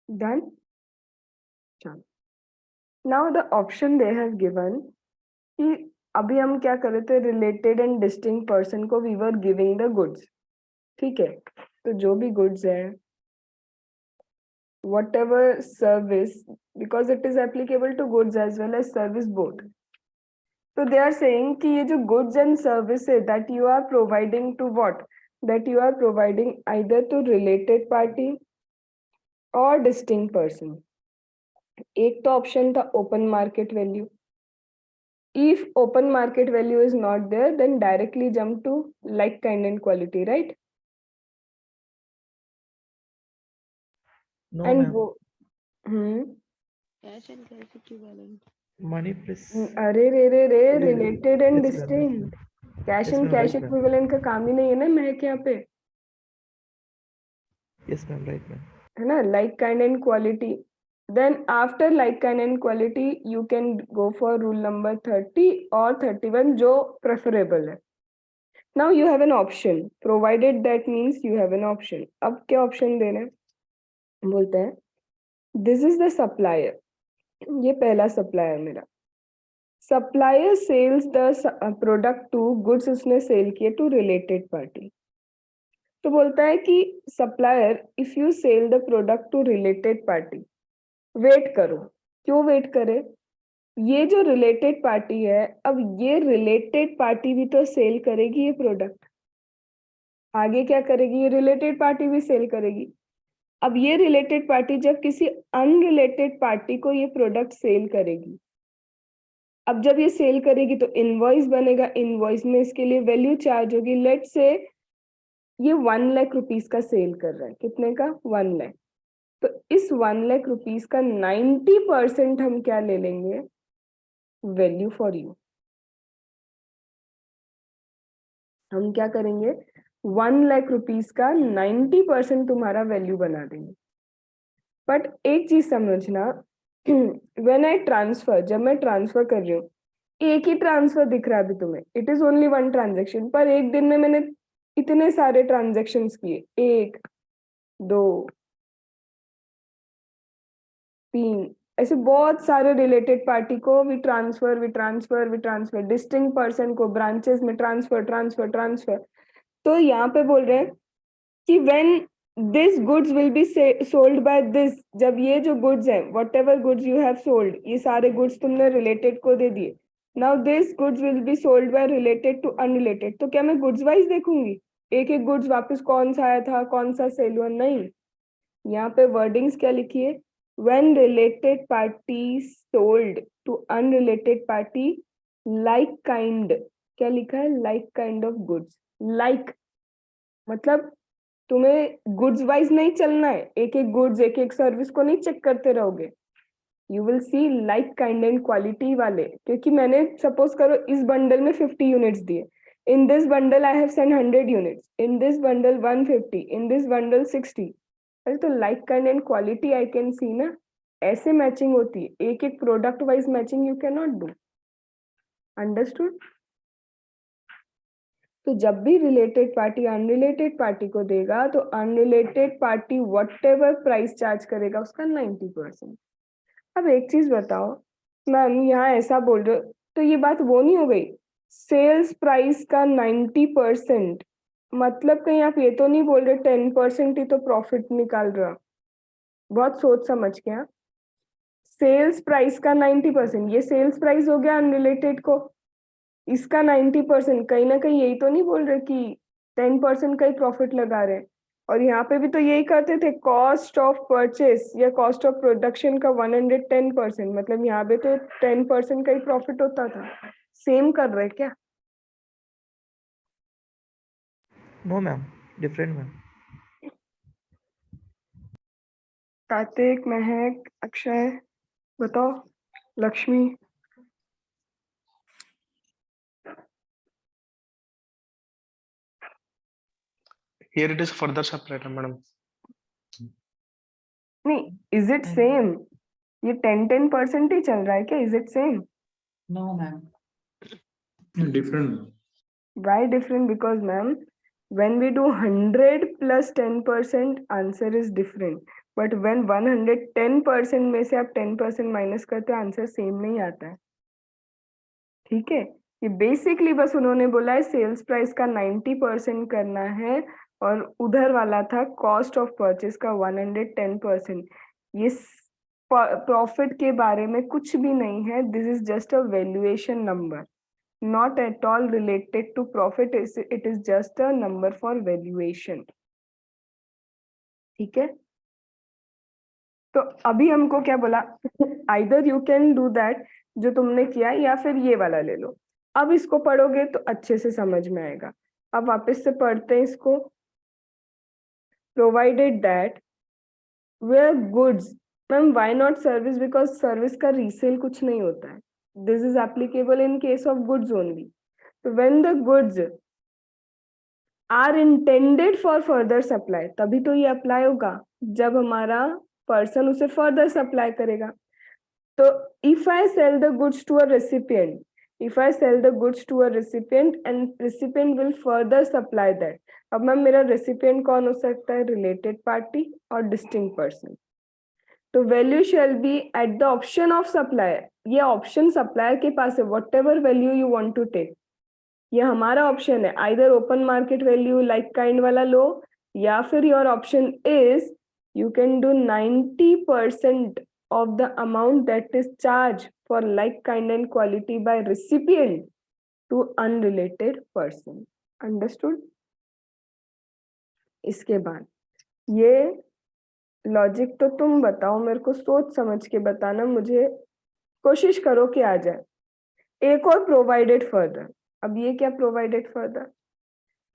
Done. Now the option they have given कि अभी हम क्या कर रहे थे, related and distinct person को we were giving the goods. ठीक है, तो जो भी गुड्स है, whatever service, because it is applicable to goods as well as service both. तो दे आर सेइंग कि ये जो goods and services that you are providing to what, that you are providing either to related party और distinct person. एक तो option था open market value. If open market value is not there, then directly jump to like kind and quality, right? No, And ma'am. go. Cash and cash equivalent. Money plus. अरे रे रे रे, Yes, related and yes, ma'am, yes, distinct. ma'am. Cash Yes, and ma'am, cash right, ma'am. equivalent का काम ही नहीं है ना महक यहाँ पे, Yes, ma'am, right, ma'am. है ना. Like kind and quality. Then after like kind and quality, you can go for rule number 30 or 31, जो preferable है. Now you have an option. Provided that means you have an option. अब क्या option देना है? बोलते हैं this is the supplier. ये पहला सप्लायर मेरा. Supplier sells the product to goods, उसने सेल किए टू रिलेटेड पार्टी. तो बोलता है कि supplier if you sell the product to related party, wait करो. क्यों वेट करे? ये जो रिलेटेड पार्टी है, अब ये रिलेटेड पार्टी भी तो सेल करेगी ये प्रोडक्ट. आगे क्या करेगी? ये रिलेटेड पार्टी भी सेल करेगी. अब ये रिलेटेड पार्टी जब किसी अनरिलेटेड पार्टी को ये प्रोडक्ट सेल करेगी, अब जब ये सेल करेगी तो इनवॉइस बनेगा. इनवॉइस में इसके लिए वैल्यू चार्ज होगी. लेट से ये 1 लाख रुपीस का सेल कर रहा है. कितने का? 1 लाख. तो इस 1 लाख रुपीस का 90% हम क्या ले लेंगे? Value for you. हम क्या करेंगे? 1 लाख रुपीस का 90% तुम्हारा वैल्यू बना देंगे. बट एक चीज समझना, व्हेन आई ट्रांसफर, जब मैं ट्रांसफर कर रही हूँ, एक ही ट्रांसफर दिख रहा है अभी तुम्हें, इट इज ओनली 1 ट्रांजेक्शन. पर एक दिन में मैंने इतने सारे ट्रांजेक्शन्स किए, 1 2 3, ऐसे बहुत सारे रिलेटेड पार्टी को वी ट्रांसफर, डिस्टिंक्ट पर्सन को ब्रांचेस में ट्रांसफर. तो यहाँ पे बोल रहे हैं कि when this goods will be sold by this, जब ये जो गुड्स हैं whatever goods you have sold, ये सारे गुड्स तुमने रिलेटेड को दे दिए. Now this goods will be sold by related to unrelated. तो क्या मैं गुड्स वाइज देखूंगी एक एक गुड्स वापस कौन सा आया था कौन सा सेल हुआ? नहीं. यहाँ पे वर्डिंग्स क्या लिखी है? When related party sold to unrelated party like kind. क्या लिखा है? Like kind of goods. Like मतलब तुम्हें गुड्स वाइज नहीं चलना है, एक एक गुड्स एक एक सर्विस को नहीं चेक करते रहोगे. You will see like kind and quality वाले. क्योंकि मैंने सपोज करो इस बंडल में 50 यूनिट्स दिए, in this bundle I have send 100 units, in this bundle 150, in this bundle 60. अरे तो like kind and quality I can see ना. ऐसे मैचिंग होती है, एक एक product wise matching you can not do. Understood? तो जब भी रिलेटेड पार्टी अनरिलेटेड पार्टी को देगा तो unrelated party what ever price charge करेगा उसका 90%. अब एक चीज बताओ मैम, यहाँ ऐसा बोल रहे हो तो ये बात वो नहीं हो गई सेल्स प्राइस का 90%, मतलब कहीं आप ये तो नहीं बोल रहे 10% ही तो प्रॉफिट निकाल रहा? बहुत सोच समझ के. हाँ, सेल्स प्राइस का 90%, ये सेल्स प्राइस हो गया अनरिलेटेड को, इसका 90%, कहीं ना कहीं यही तो नहीं बोल रहे कि 10% का ही प्रॉफिट लगा रहे. और यहाँ पे भी तो यही करते थे, कॉस्ट ऑफ परचेस या कॉस्ट ऑफ प्रोडक्शन का 110%, मतलब यहाँ पे तो 10% का ही प्रॉफिट होता था. सेम कर रहे क्या? No ma'am, different ma'am. Kartik, Mahak, Akshay बताओ. Lakshmi. Here it is further separate, madam. नहीं, इज इट सेम? ये 10% ही चल रहा है क्या? Is it same? No, ma'am. Different. Why different? Because ma'am, when we do 100 plus 10%, answer is different. But when 110% में से आप 10% माइनस करते हो, आंसर सेम नहीं आता है. ठीक है, ये बेसिकली बस उन्होंने बोला है सेल्स प्राइस का 90% करना है और उधर वाला था कॉस्ट ऑफ परचेस का 110%. ये प्रॉफिट के बारे में कुछ भी नहीं है. This is just a valuation number, not at all related to profit. It is just a number for valuation. ठीक है, तो अभी हमको क्या बोला? either you can do that जो तुमने किया, या फिर ये वाला ले लो. अब इसको पढ़ोगे तो अच्छे से समझ में आएगा. अब वापस से पढ़ते हैं इसको. provided that where goods, ma'am why not service? because service का resale कुछ नहीं होता है. this is applicable in case of goods only. so when the goods are intended for further supply, तभी तो ये अप्लाई होगा जब हमारा पर्सन उसे फर्दर सप्लाई करेगा. तो if I sell the goods to a recipient, if I sell the goods to a recipient and recipient will further supply that. अब मैम मेरा recipient कौन हो सकता है? related party और distinct person. तो value shall be at the option of supplier. ये option supplier के पास है, whatever value you want to take. ये हमारा ऑप्शन है, either open market value like kind वाला लो, या फिर your option is you can do 90% of the amount that is charge for like kind and quality by recipient to unrelated person. Understood? इसके बाद ये लॉजिक तो तुम बताओ, मेरे को सोच समझ के बताना, मुझे कोशिश करो कि आ जाए. एक और प्रोवाइडेड फर्दर. अब ये क्या provided further?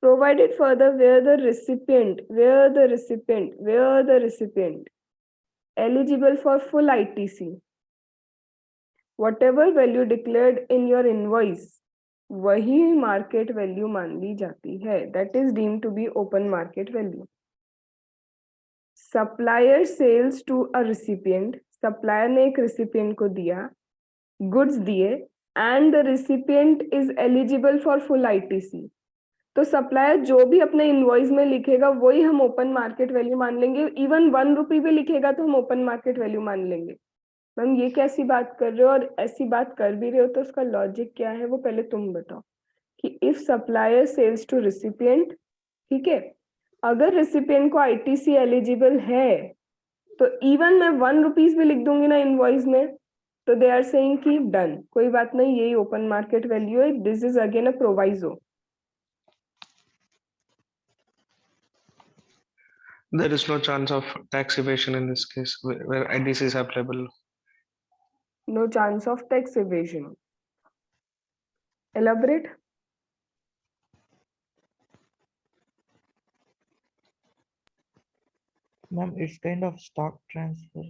Provided further where the recipient eligible for full ITC, whatever value declared in your invoice, वही मार्केट वैल्यू मान ली जाती है. that is deemed to be open market value. supplier sales to a recipient, supplier ने एक recipient को दिया, goods दिए, and the recipient is eligible for full ITC. तो सप्लायर जो भी अपने इनवॉइस में लिखेगा वही हम ओपन मार्केट वैल्यू मान लेंगे. इवन 1 रुपी भी लिखेगा तो हम ओपन मार्केट वैल्यू मान लेंगे. मैम ये कैसी बात कर रहे हो? और ऐसी बात कर भी रहे हो तो उसका लॉजिक क्या है वो पहले तुम बताओ. कि if supplier sells to recipient, ठीक है, अगर रेसिपिएंट को आईटीसी एलिजिबल है तो इवन मैं 1 रुपीज भी लिख दूंगी ना इनवॉइस में, तो दे आर सेइंग कि डन, कोई बात नहीं, यही ओपन मार्केट वैल्यू है, this is again a proviso. There is no chance of tax evasion in this case where IDC is applicable. No chance of tax evasion. Elaborate. Ma'am, it's kind of stock transfer.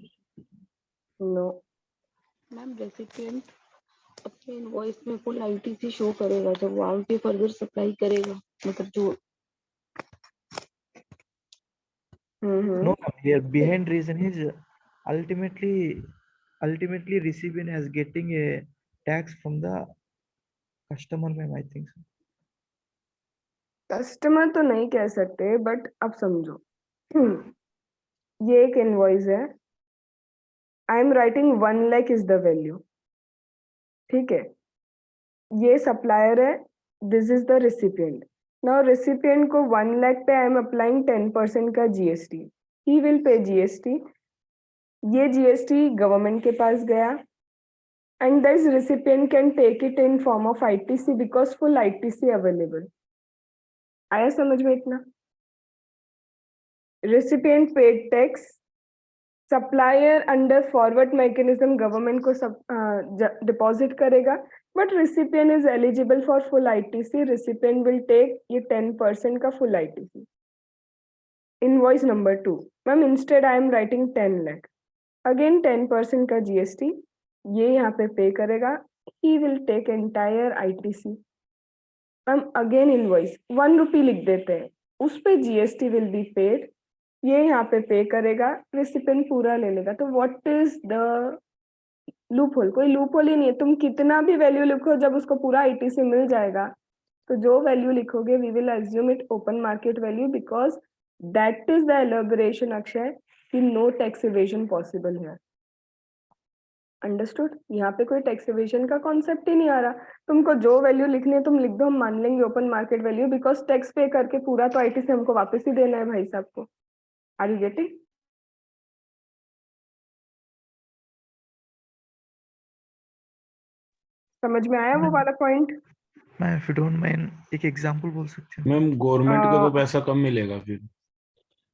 No. Ma'am recipient अपने invoice में full ITC show करेगा जब वो आगे further supply करेगा, मतलब जो No, ma'am, here behind reason is ultimately recipient is getting a tax from the customer, ma'am, I think so. Customer तो नहीं कह सकते, बट अब समझो, ये एक इनवॉइस है, I am writing 1 lakh is the value, ठीक है, ये सप्लायर है, this is the recipient. Now recipient को 1 लाख पे आई एम अप्लाइंग 10% का GST, he will pay GST. ये जीएसटी गवर्नमेंट के पास गया, and this recipient can take it in form of ITC because full ITC available. आया समझ में इतना? Recipient paid tax, supplier under forward mechanism government को डिपॉजिट करेगा, but recipient is eligible for full ITC, recipient will take ये 10% का full ITC. Invoice number 2, ma'am instead I am writing 10 lakh, again 10% का GST ये यहाँ पे करेगा, he will take entire ITC. हम again invoice 1 rupee लिख देते हैं, उस पे जीएसटी विल बी पेड, ये यहाँ पे करेगा, रेसिपिएंट पूरा ले लेगा. तो what is the loop hole? कोई लूप होल ही नहीं है, तुम कितना भी वैल्यू लिखो, जब उसको पूरा आईटीसी मिल जाएगा तो जो वैल्यू लिखोगे we will assume it open market value, because that is the elaboration Akshay कि नो टैक्स इवेजन पॉसिबल है. अंडरस्टूड? यहाँ पे कोई टैक्स इवेजन का कॉन्सेप्ट ही नहीं आ रहा, तुमको जो वैल्यू लिखनी है तुम लिख दो, हम मान लेंगे open market value, because tax पे करके पूरा तो आईटीसी हमको वापस ही देना है भाई साहब को. Are you getting? समझ में आया वो वाला पॉइंट? Ma'am, if you don't mind, एक एग्जांपल बोल सकते हो? मैम गवर्नमेंट को तो पैसा कम मिलेगा फिर.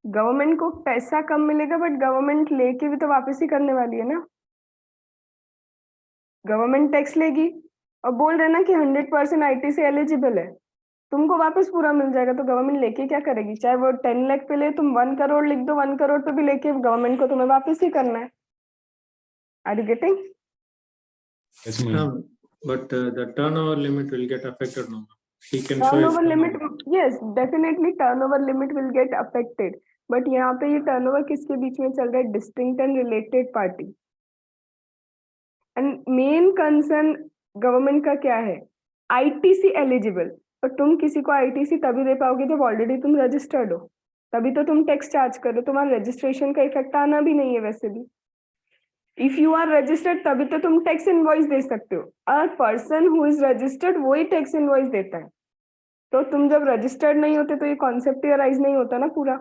गवर्नमेंट को पैसा कम मिलेगा, बट गवर्नमेंट लेके भी तो वापस ही करने वाली है ना. गवर्नमेंट टैक्स लेगी और बोल रहे ना कि 100% आईटीसी एलिजिबल है, तुमको वापस पूरा मिल जाएगा, तो गवर्नमेंट लेके क्या करेगी? चाहे वो 10 लाख पे ले, तुम 1 करोड़ लिख दो, 1 करोड़ पे भी लेके गवर्नमेंट को तुम्हें वापस ही करना है. Are you getting? Yes, ma'am. But the turnover limit will get affected now. He can show his turnover limit, turnover. Yes definitely turnover limit will get affected, but यहाँ पे ये टर्नओवर किसके बीच में चल रहा है? Distinct and related party. And main concern government का क्या है? ITC eligible. और तुम किसी को आईटीसी तभी दे पाओगे जब ऑलरेडी तुम रजिस्टर्ड हो, तभी तो तुम टैक्स चार्ज करो, तुम्हारा रजिस्ट्रेशन का इफेक्ट आना भी नहीं है वैसे भी. इफ यू आर रजिस्टर्ड तभी तो तुम टैक्स इनवॉइस दे सकते हो, a person who is registered वो ही टैक्स इनवॉइस देता है. तो तुम जब रजिस्टर्ड नहीं होते तो ये कॉन्सेप्ट ही अराइज नहीं होता ना पूरा.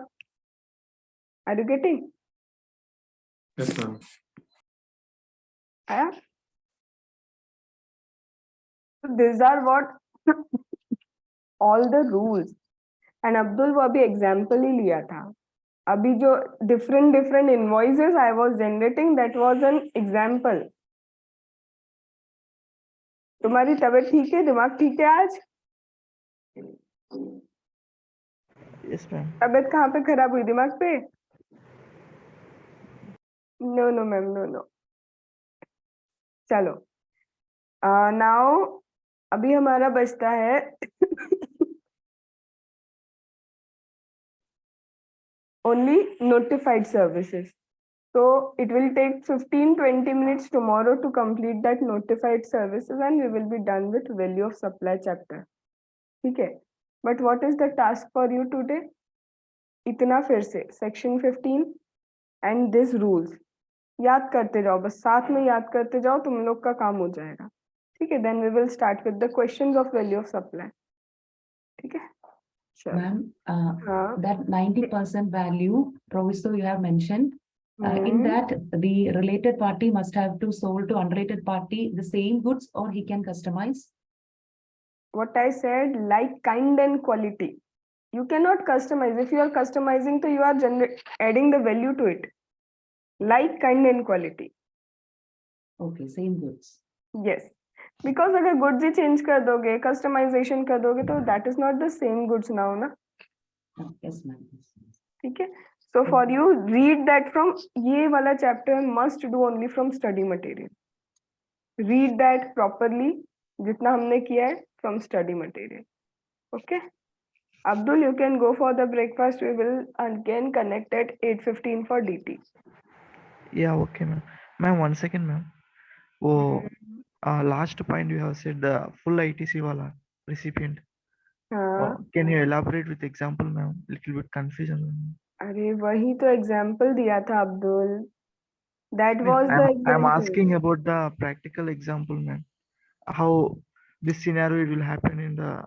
Are you getting? Yes, ma'am. आया? These are what all the rules. And Abdul वो अभी एग्जाम्पल ही लिया था, अभी जो different invoices I was generating, that was an example. तुम्हारी तबीयत ठीक है, दिमाग ठीक है आज? Yes, ma'am. तबीयत कहाँ पे खराब हुई? दिमाग पे? No no ma'am, no no. चलो नाउ अभी हमारा बचता है only notified services. So it will take 15-20 minutes tomorrow to complete that notified services, and we will be done with value of supply chapter. ठीक है? But what is the task for you today? इतना फिर से section 15 and these rules याद करते जाओ, बस साथ में याद करते जाओ, तुम लोग का काम हो जाएगा. ठीक है? Then we will start with the questions of value of supply. ठीक है? चलो Ma'am, हाँ that 90% value, proviso you have mentioned, in that the related party must have to sold to unrelated party the same goods or he can customize. what I said, like, kind and quality. You cannot customize. If you are customizing, so you are adding the value to it. Like, kind and quality. Okay, same goods. Yes. Because अगर goods ही change कर दोगे, customization कर दोगे, तो that is not the same goods now, ना? Yes, ma'am. ठीक है? So for you, read that from ये वाला chapter must do only from study material. Read that properly, जितना हमने किया है from study material. Okay? Abdul, you can go for the breakfast. We will again connect at 8:15 for DT. Yeah, okay, ma'am. Ma'am, 1 second, ma'am. Oh, last point you have said the full ITC wala recipient. हाँ, Can you elaborate with example, ma'am? Little bit confusion. ma'am. अरे वही तो example दिया था Abdul. That Ma'am, was the I'm example. asking about the practical example, ma'am. How this scenario will happen in the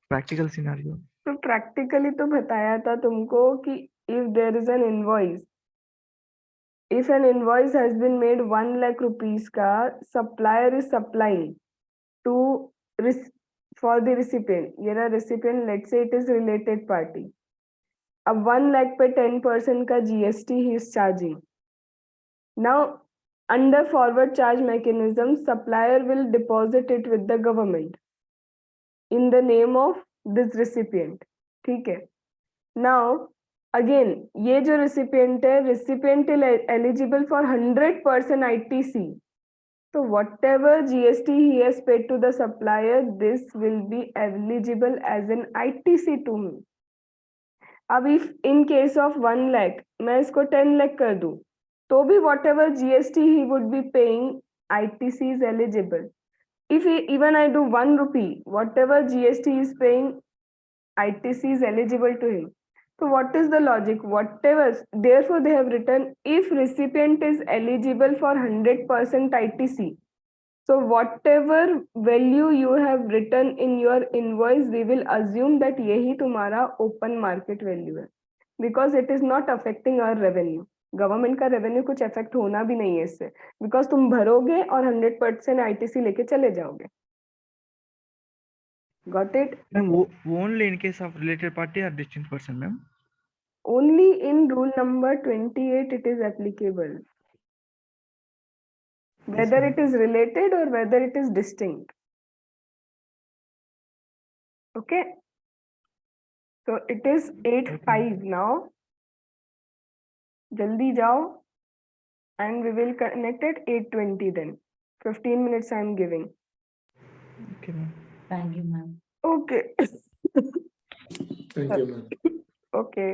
practical scenario. तो practically तो बताया था तुमको कि if there is an invoice, if an invoice has been made 1 lakh rupees का, supplier is supplying to for the recipient. ये रहा recipient, let's say it is related party. अब 1 lakh पे 10% का GST he is charging. Now, under forward charge mechanism, supplier will deposit it with the government in the name of this recipient. ठीक है? Now, again, ये जो recipient है, recipient is eligible for 100% ITC. So whatever GST he has paid to the supplier, this will be eligible as an ITC to him. अब if in case of 1 lakh, मैं इसको 10 lakh कर दूं, तो भी whatever GST he would be paying, ITC is eligible. If even I do 1 rupee, whatever GST he is paying, ITC is eligible to him. So what is the logic? Whatever, therefore they have written, if recipient is eligible for 100% ITC, so whatever value you have written in your invoice, we will assume that यही तुम्हारा open market value है, because it is not affecting our revenue. Government का revenue कुछ effect होना भी नहीं है इससे, बिकॉज तुम भरोगे और 100% आईटीसी लेके चले जाओगे. Got it? Ma'am, only in case of related party or distinct person, ma'am. Only in rule number 28 it is applicable. Whether ma'am. it is related or whether it is distinct. Okay. So it is 8:05 now. Jaldi jao. And we will connect at 8:20 then. 15 minutes I am giving. Okay, ma'am. Thank you, ma'am. Okay. Thank you, ma'am. Okay.